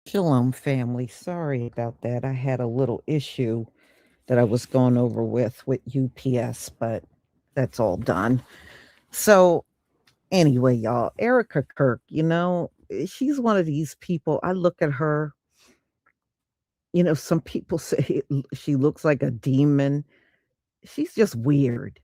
Shalom, family. Sorry about that. I had a little issue that I was going over with UPS, but that's all done. So, anyway, y'all, Erika Kirk, she's one of these people. I look at her, some people say she looks like a demon. She's just weird.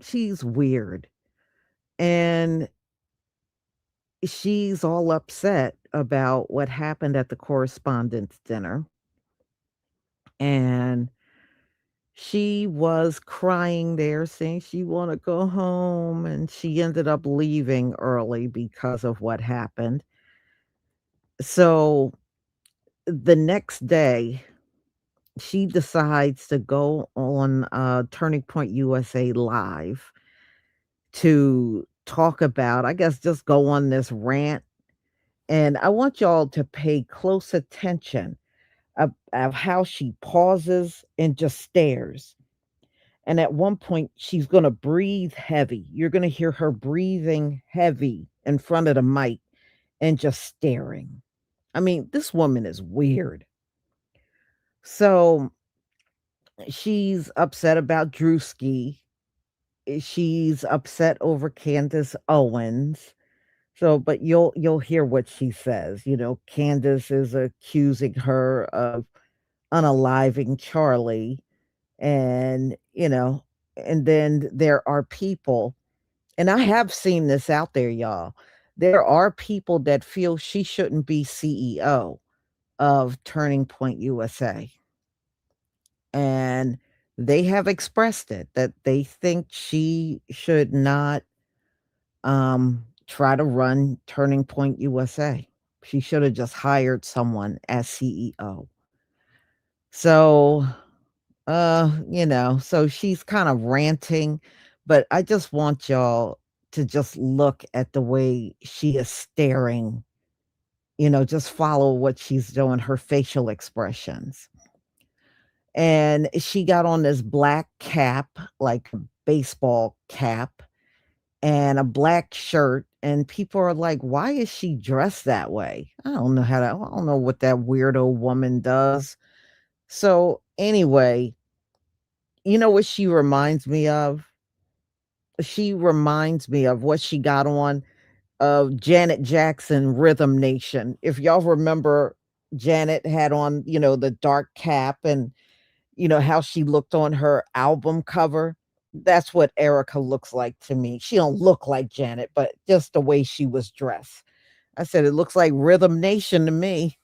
She's weird. And she's all upset about what happened at the correspondents dinner. And she was crying there saying she wanna go home, and she ended up leaving early because of what happened. So, the next day, she decides to go on, Turning Point USA Live to talk about, I guess, just go on this rant, and I want y'all to pay close attention of how she pauses and just stares. And at one point, she's gonna breathe heavy. You're gonna hear her breathing heavy in front of the mic and just staring. I mean, this woman is weird. So she's upset about Drewski. She's upset over Candace Owens. So, but you'll hear what she says. Candace is accusing her of unaliving Charlie, and and then there are people. And I have seen this out there, y'all. There are people that feel she shouldn't be CEO of Turning Point USA. And they have expressed it that they think she should not try to run Turning Point USA. She should have just hired someone as CEO. So so she's kind of ranting, but I just want y'all to just look at the way she is staring, just follow what she's doing, her facial expressions. And she got on this black cap, like a baseball cap, and a black shirt. And people are like, why is she dressed that way? I don't know what that weirdo woman does. So, anyway, you know what she reminds me of? She reminds me of what she got on of Janet Jackson Rhythm Nation. If y'all remember, Janet had on, the dark cap, and how she looked on her album cover. That's what Erica looks like to me. She don't look like Janet, but just the way she was dressed. I said it looks like Rhythm Nation to me.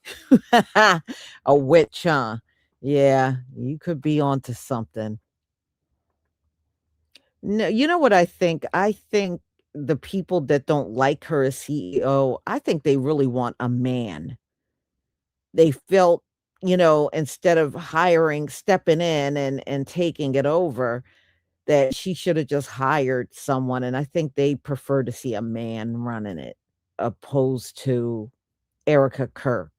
A witch, huh? Yeah, you could be onto something. No, you know what I think? I think the people that don't like her as CEO, I think they really want a man. They felt, instead of stepping in and taking it over, that she should have just hired someone. And I think they prefer to see a man running it opposed to Erika Kirk.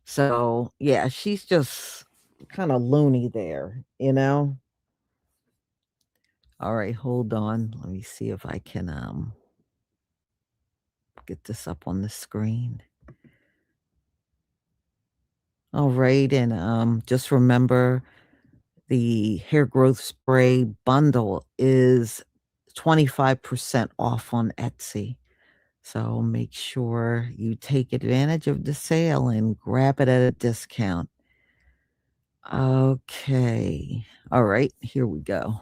So yeah, she's just kind of loony there. All right, hold on. Let me see if I can get this up on the screen. All right, and just remember the hair growth spray bundle is 25% off on Etsy. So make sure you take advantage of the sale and grab it at a discount. Okay. All right, here we go.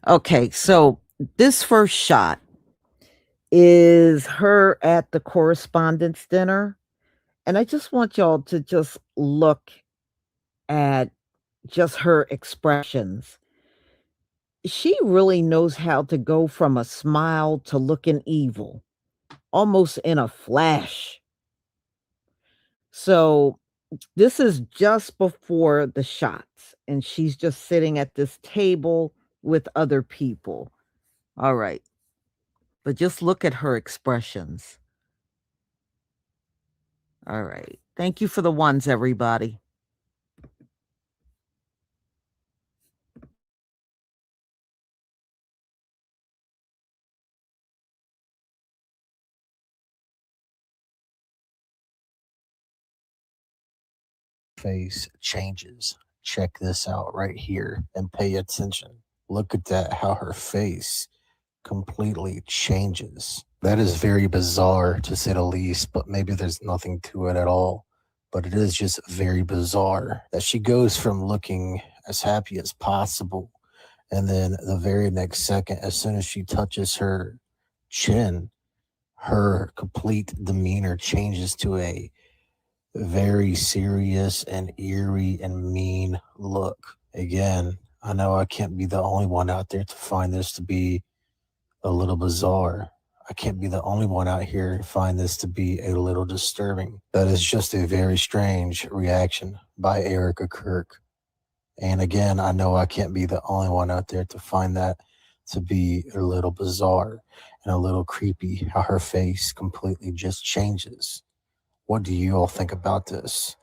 Okay, so this first shot is her at the correspondence dinner. And I just want y'all to just look at just her expressions. She really knows how to go from a smile to looking evil, almost in a flash. So this is just before the shots, and she's just sitting at this table with other people. All right. But just look at her expressions. All right. Thank you for the ones, everybody. face changes. Check this out right here and pay attention. Look at that, how her face completely changes. That is very bizarre to say the least, but maybe there's nothing to it at all. But it is just very bizarre that she goes from looking as happy as possible, and then the very next second, as soon as she touches her chin, her complete demeanor changes to a very serious and eerie and mean look. Again, I know I can't be the only one out there to find this to be a little bizarre. I can't be the only one out here to find this to be a little disturbing. That is just a very strange reaction by Erika Kirk. And again, I know I can't be the only one out there to find that to be a little bizarre and a little creepy, how her face completely just changes. What do you all think about this?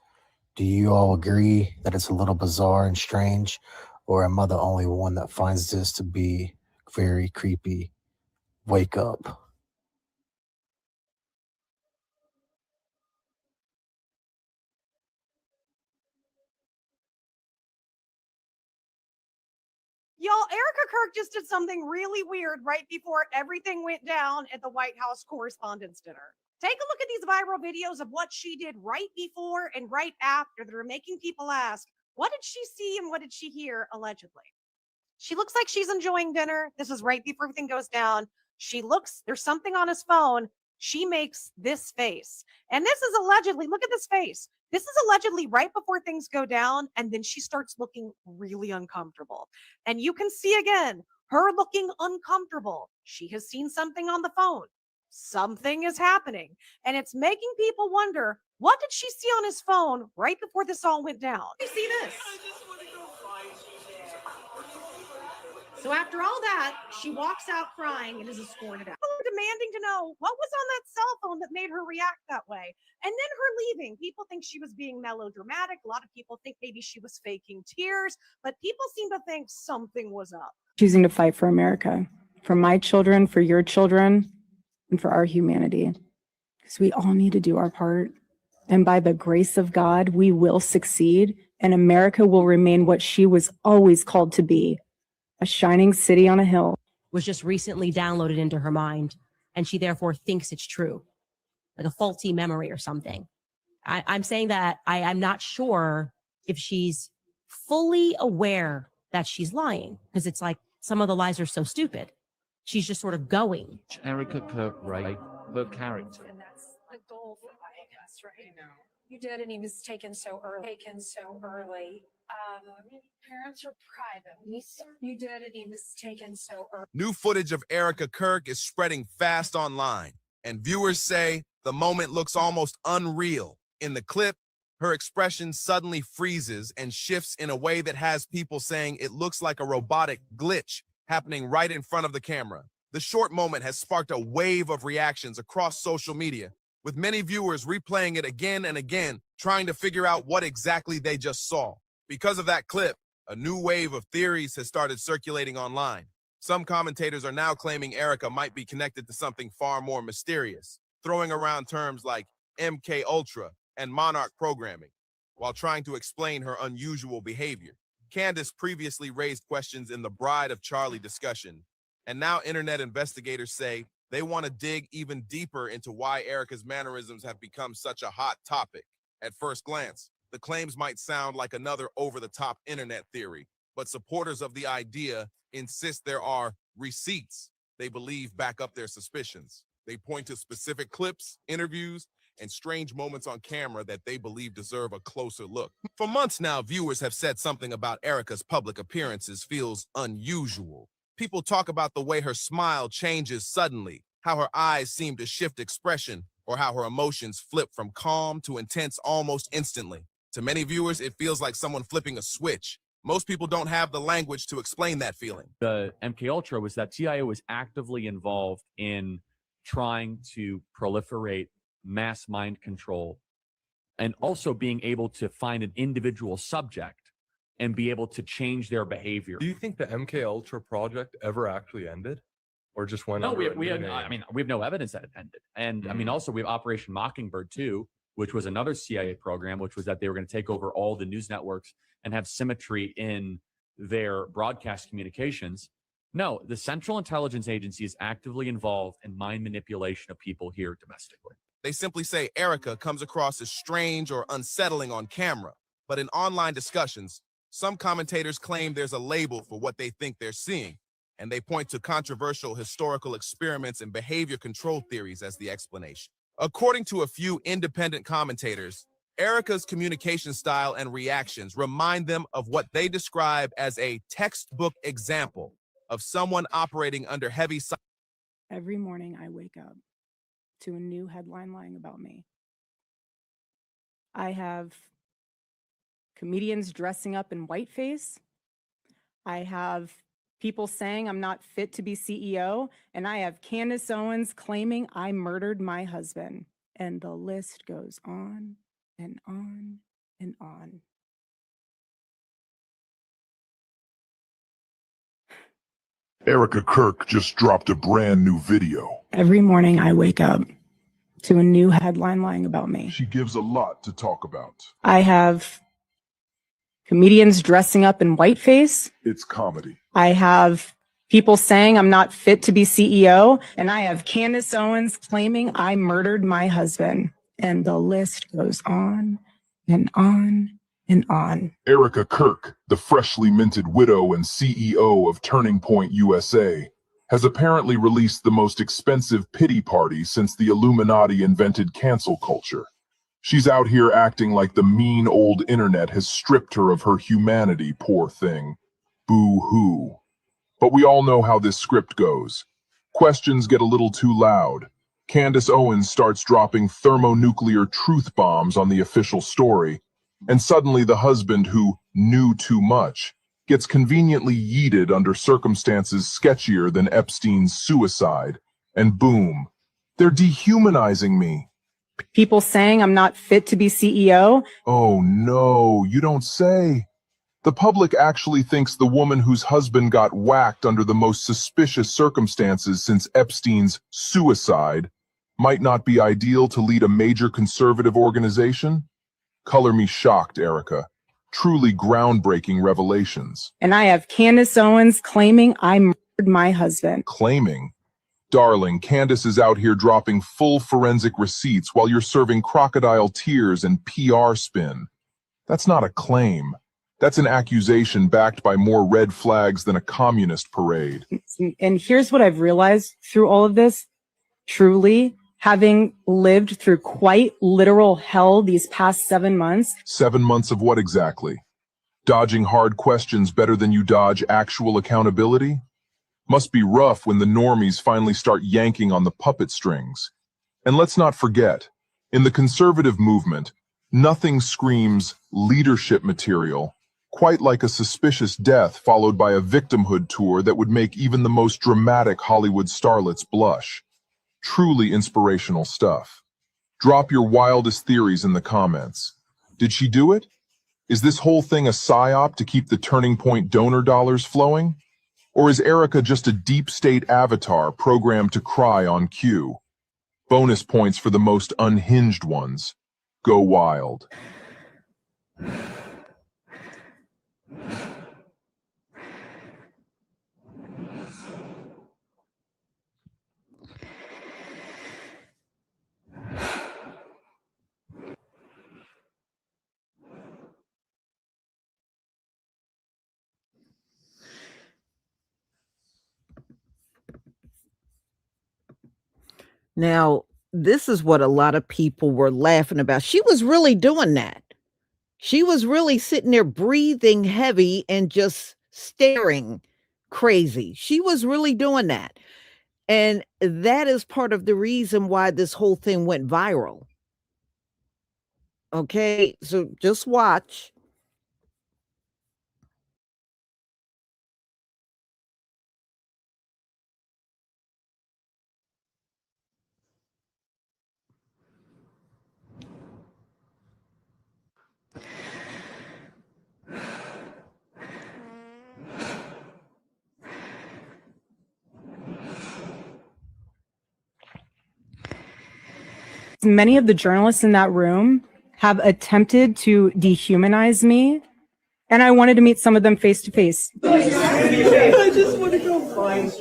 Do you all agree that it's a little bizarre and strange, or am I the only one that finds this to be very creepy? Wake up. Y'all, Erika Kirk just did something really weird right before everything went down at the White House Correspondents Dinner. Take a look at these viral videos of what she did right before and right after that are making people ask, what did she see and what did she hear, allegedly? She looks like she's enjoying dinner. This is right before everything goes down. There's something on his phone. She makes this face. And this is allegedly, look at this face. This is allegedly right before things go down. And then she starts looking really uncomfortable. And you can see again, her looking uncomfortable. She has seen something on the phone. Something is happening. And it's making people wonder, what did she see on his phone right before this all went down? You see this? So after all that, she walks out crying and is escorted out. People are demanding to know what was on that cell phone that made her react that way. And then her leaving. People think she was being melodramatic. A lot of people think maybe she was faking tears, but people seem to think something was up. Choosing to fight for America, for my children, for your children, and for our humanity. Because we all need to do our part. And by the grace of God, we will succeed, and America will remain what she was always called to be, a shining city on a hill. Was just recently downloaded into her mind, and she therefore thinks it's true, like a faulty memory or something. I'm saying that I'm not sure if she's fully aware that she's lying, because it's like some of the lies are so stupid. She's just sort of going. Erika Kirk, right? Her character. And that's the goal for us, right? You did, and he was taken so early. Parents are private. You did, and he was taken so early. New footage of Erika Kirk is spreading fast online, and viewers say the moment looks almost unreal. In the clip, her expression suddenly freezes and shifts in a way that has people saying it looks like a robotic glitch happening right in front of the camera. The short moment has sparked a wave of reactions across social media, with many viewers replaying it again and again, trying to figure out what exactly they just saw. Because of that clip, a new wave of theories has started circulating online. Some commentators are now claiming Erika might be connected to something far more mysterious, throwing around terms like MK Ultra and Monarch programming, while trying to explain her unusual behavior. Candace previously raised questions in the Bride of Charlie discussion, and now internet investigators say they want to dig even deeper into why Erika's mannerisms have become such a hot topic. At first glance, the claims might sound like another over-the-top internet theory, but supporters of the idea insist there are receipts they believe back up their suspicions. They point to specific clips, interviews, and strange moments on camera that they believe deserve a closer look. For months now, viewers have said something about Erika's public appearances feels unusual. People talk about the way her smile changes suddenly, how her eyes seem to shift expression, or how her emotions flip from calm to intense almost instantly. To many viewers, it feels like someone flipping a switch. Most people don't have the language to explain that feeling. The MK Ultra was that CIA was actively involved in trying to proliferate mass mind control, and also being able to find an individual subject and be able to change their behavior. Do you think the MK Ultra project ever actually ended, or just went? No, we have no evidence that it ended. And I mean, also we have Operation Mockingbird too, which was another CIA program, which was that they were going to take over all the news networks and have symmetry in their broadcast communications. No, the Central Intelligence Agency is actively involved in mind manipulation of people here domestically. They simply say Erika comes across as strange or unsettling on camera, but in online discussions, some commentators claim there's a label for what they think they're seeing, and they point to controversial historical experiments and behavior control theories as the explanation. According to a few independent commentators, Erika's communication style and reactions remind them of what they describe as a textbook example of someone operating under heavy. Every morning I wake up to a new headline lying about me. I have comedians dressing up in whiteface. I have people saying I'm not fit to be CEO. And I have Candace Owens claiming I murdered my husband. And the list goes on and on and on. Erika Kirk just dropped a brand new video. Every morning I wake up to a new headline lying about me. She gives a lot to talk about. I have comedians dressing up in whiteface. It's comedy. I have people saying I'm not fit to be CEO. And I have Candace Owens claiming I murdered my husband. And the list goes on and on and on. Erika Kirk, the freshly minted widow and CEO of Turning Point USA, has apparently released the most expensive pity party since the Illuminati invented cancel culture. She's out here acting like the mean old internet has stripped her of her humanity, poor thing. Boo-hoo. But we all know how this script goes. Questions get a little too loud. Candace Owens starts dropping thermonuclear truth bombs on the official story, and suddenly the husband who knew too much gets conveniently yeeted under circumstances sketchier than Epstein's suicide, and boom, they're dehumanizing me. People saying I'm not fit to be CEO. Oh no, you don't say. The public actually thinks the woman whose husband got whacked under the most suspicious circumstances since Epstein's suicide might not be ideal to lead a major conservative organization? Color me shocked, Erika. Truly groundbreaking revelations. And I have Candace Owens claiming I murdered my husband. Claiming? Darling, Candace is out here dropping full forensic receipts while you're serving crocodile tears and PR spin. That's not a claim. That's an accusation backed by more red flags than a communist parade. And here's what I've realized through all of this. Truly, having lived through quite literal hell these past 7 months. 7 months of what exactly? Dodging hard questions better than you dodge actual accountability? Must be rough when the normies finally start yanking on the puppet strings. And let's not forget, in the conservative movement, nothing screams leadership material quite like a suspicious death followed by a victimhood tour that would make even the most dramatic Hollywood starlets blush. Truly inspirational stuff. Drop your wildest theories in the comments. Did she do it? Is this whole thing a psyop to keep the Turning Point donor dollars flowing? Or is Erika just a deep state avatar programmed to cry on cue? Bonus points for the most unhinged ones. Go wild. Now, this is what a lot of people were laughing about. She was really doing that. She was really sitting there breathing heavy and just staring crazy. She was really doing that. And that is part of the reason why this whole thing went viral. Okay, so just watch. Many of the journalists in that room have attempted to dehumanize me, and I wanted to meet some of them face to face. I just want to go find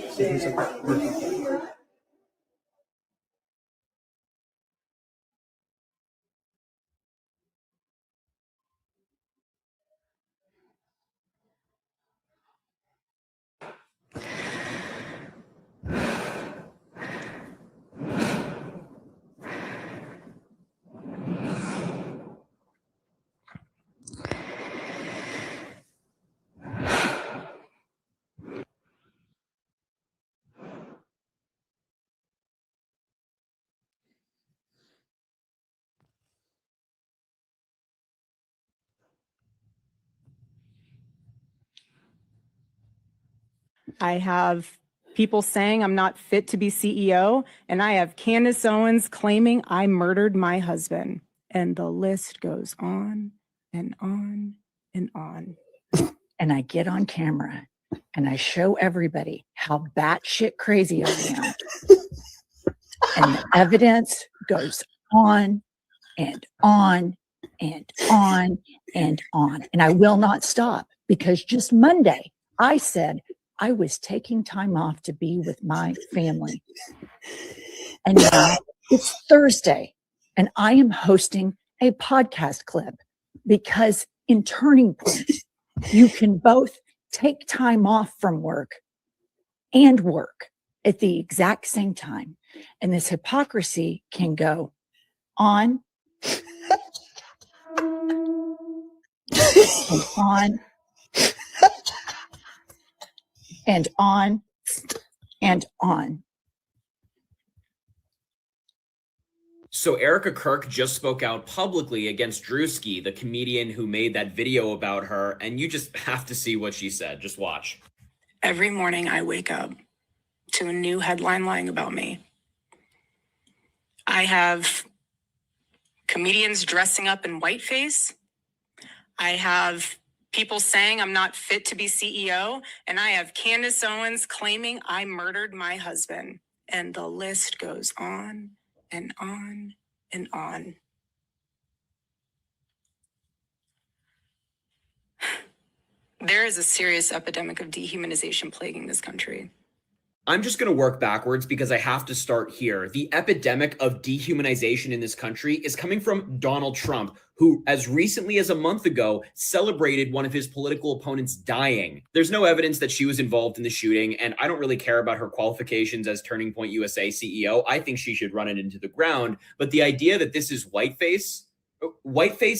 I have people saying I'm not fit to be CEO, and I have Candace Owens claiming I murdered my husband. And the list goes on and on and on. And I get on camera and I show everybody how batshit crazy I am. And the evidence goes on and on and on and on. And I will not stop, because just Monday I said I was taking time off to be with my family. And now it's Thursday and I am hosting a podcast clip, because in Turning Point, you can both take time off from work and work at the exact same time. And this hypocrisy can go on and on and on and on. So Erika Kirk just spoke out publicly against Drewski, the comedian who made that video about her, and you just have to see what she said. Just watch. Every morning I wake up to a new headline lying about me. I have comedians dressing up in whiteface. I have people saying I'm not fit to be CEO. And I have Candace Owens claiming I murdered my husband. And the list goes on and on and on. There is a serious epidemic of dehumanization plaguing this country. I'm just going to work backwards because I have to start here. The epidemic of dehumanization in this country is coming from Donald Trump, who, as recently as a month ago, celebrated one of his political opponents dying. There's no evidence that she was involved in the shooting, and I don't really care about her qualifications as Turning Point USA CEO. I think she should run it into the ground. But the idea that this is whiteface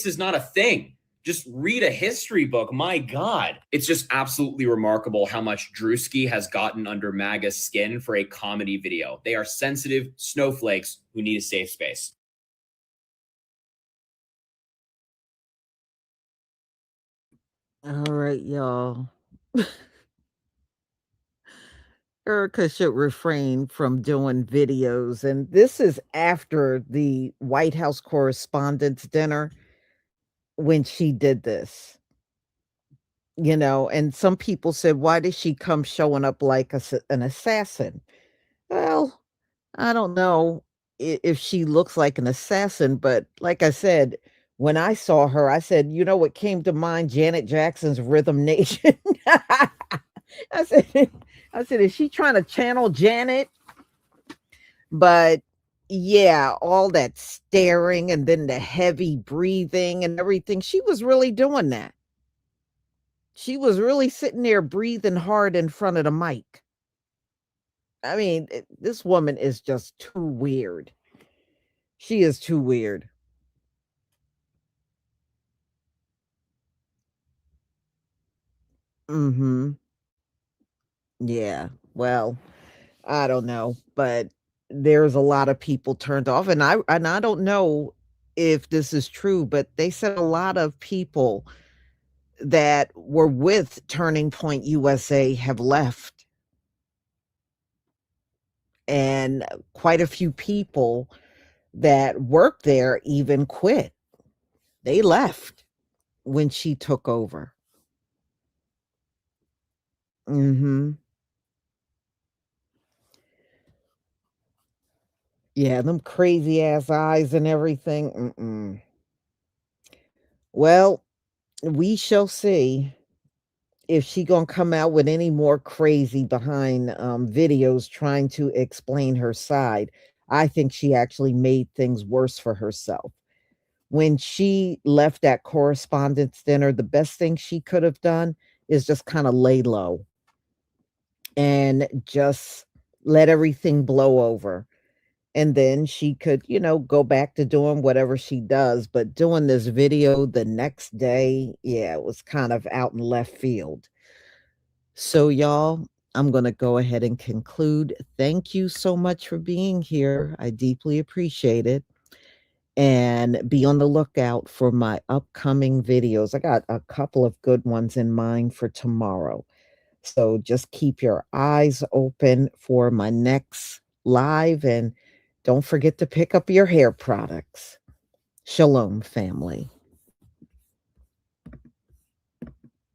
is not a thing. Just read a history book. My God. It's just absolutely remarkable how much Drewski has gotten under MAGA's skin for a comedy video. They are sensitive snowflakes who need a safe space. All right, y'all. Erica should refrain from doing videos. And this is after the White House Correspondents Dinner when she did this. You know, and some people said, why did she come showing up like an assassin? Well, I don't know if she looks like an assassin, but like I said, when I saw her, I said, you know what came to mind? Janet Jackson's Rhythm Nation. I said, is she trying to channel Janet? But yeah, all that staring and then the heavy breathing and everything, she was really doing that. She was really sitting there breathing hard in front of the mic. I mean, this woman is just too weird. She is too weird. Mhm. Yeah. Well, I don't know, but there's a lot of people turned off, and I don't know if this is true, but they said a lot of people that were with Turning Point USA have left. And quite a few people that worked there even quit. They left when she took over. Mhm. Yeah, them crazy ass eyes and everything. Mm-mm. Well, we shall see if she gonna come out with any more crazy behind videos trying to explain her side. I think she actually made things worse for herself. When she left that correspondence dinner, the best thing she could have done is just kind of lay low and just let everything blow over. And then she could, go back to doing whatever she does. But doing this video the next day, yeah, it was kind of out in left field. So, y'all, I'm going to go ahead and conclude. Thank you so much for being here. I deeply appreciate it. And be on the lookout for my upcoming videos. I got a couple of good ones in mind for tomorrow. So just keep your eyes open for my next live, and don't forget to pick up your hair products. Shalom, family.